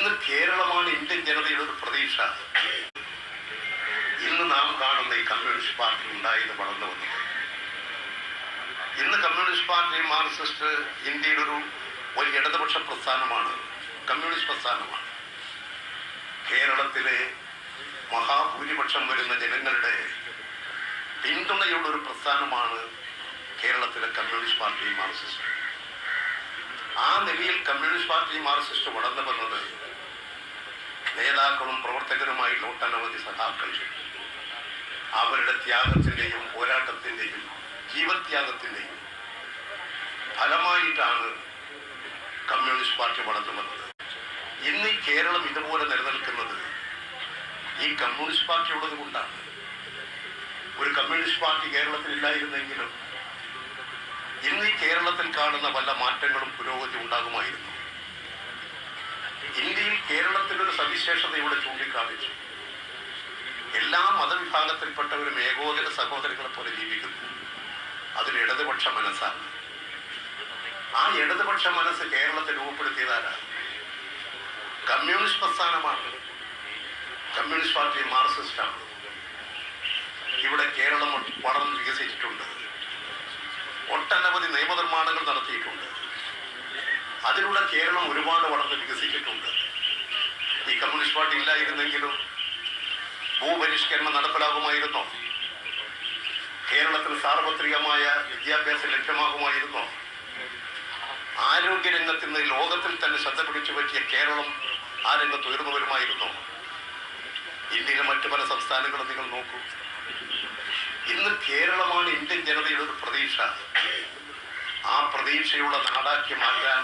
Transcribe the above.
ഇന്ന് കേരളമാണ് ഇന്ത്യൻ ജനതയുടെ ഒരു പ്രതീക്ഷ. ഇന്ന് നാം കാണുന്ന ഈ കമ്മ്യൂണിസ്റ്റ് പാർട്ടി ഉണ്ടായത് വളർന്നു വന്നത്. ഇന്ന് കമ്മ്യൂണിസ്റ്റ് പാർട്ടി മാർക്സിസ്റ്റ് ഇന്ത്യയുടെ ഒരു വലിയ ഇടതുപക്ഷ പ്രസ്ഥാനമാണ്, കമ്മ്യൂണിസ്റ്റ് പ്രസ്ഥാനമാണ്. കേരളത്തിലെ മഹാഭൂരിപക്ഷം വരുന്ന ജനങ്ങളുടെ പിന്തുണയുള്ള ഒരു പ്രസ്ഥാനമാണ് കേരളത്തിലെ കമ്മ്യൂണിസ്റ്റ് പാർട്ടി മാർക്സിസ്റ്റ്. ആ നിലയിൽ കമ്മ്യൂണിസ്റ്റ് പാർട്ടി മാർക്സിസ്റ്റ് വളർന്നു വന്നത് നേതാക്കളും പ്രവർത്തകരുമായി ഒട്ടനവധി സഖാക്കൾ അവരുടെ ത്യാഗത്തിന്റെയും പോരാട്ടത്തിന്റെയും ജീവത്യാഗത്തിന്റെയും ഫലമായിട്ടാണ് കമ്മ്യൂണിസ്റ്റ് പാർട്ടി വളർന്നു വന്നത്. ഇന്ന് ഈ കേരളം ഇതുപോലെ നിലനിൽക്കുന്നത് ഈ കമ്മ്യൂണിസ്റ്റ് പാർട്ടി ഉള്ളത് കൊണ്ടാണ്. ഒരു കമ്മ്യൂണിസ്റ്റ് പാർട്ടി കേരളത്തിൽ ഇല്ലായിരുന്നെങ്കിലും ഇന്ന് ഈ കേരളത്തിൽ കാണുന്ന വല്ല മാറ്റങ്ങളും പുരോഗതി ഉണ്ടാകുമായിരുന്നു. ഇന്ത്യയിൽ കേരളത്തിലൊരു സവിശേഷത ഇവിടെ ചൂണ്ടിക്കാണിച്ചു. എല്ലാ മതവിഭാഗത്തിൽപ്പെട്ടവരും ഏകോദര സഹോദരങ്ങളെ പോലെ ജീവിക്കുന്നു. അതൊരു ഇടതുപക്ഷ മനസ്സാണ്. ആ ഇടതുപക്ഷ മനസ്സ് കേരളത്തിൽ രൂപപ്പെടുത്തിയതാരാണ്? കമ്മ്യൂണിസ്റ്റ് പ്രസ്ഥാനമാണ്. കമ്മ്യൂണിസ്റ്റ് പാർട്ടി മാർക്സിസ്റ്റാണ്. ഇവിടെ കേരളം വളർന്ന് വികസിച്ചിട്ടുണ്ട്. ഒട്ടനവധി നിയമനിർമ്മാണങ്ങൾ നടത്തിയിട്ടുണ്ട്. അതിലൂടെ കേരളം ഒരുപാട് വളർന്ന് വികസിച്ചിട്ടുണ്ട്. ഈ കമ്മ്യൂണിസ്റ്റ് പാർട്ടി ഇല്ലായിരുന്നെങ്കിലും ഭൂപരിഷ്കരണം നടപ്പിലാകുമായിരുന്നോ? കേരളത്തിൽ സാർവത്രികമായ വിദ്യാഭ്യാസം ലഭ്യമാകുമായിരുന്നോ? ആരോഗ്യരംഗത്ത് നിന്ന് ലോകത്തിൽ തന്നെ ശ്രദ്ധ പിടിച്ചു പറ്റിയ കേരളം ആ രംഗത്ത് ഉയർന്നു വരുമായിരുന്നോ? ഇന്ത്യയിലെ മറ്റു പല സംസ്ഥാനങ്ങളും നിങ്ങൾ നോക്കൂ. ഇന്ന് കേരളമാണ് ഇന്ത്യൻ ജനതയുടെ ഒരു പ്രതീക്ഷ. ആ പ്രതീക്ഷയുള്ള നാടാക്കി മാറ്റാൻ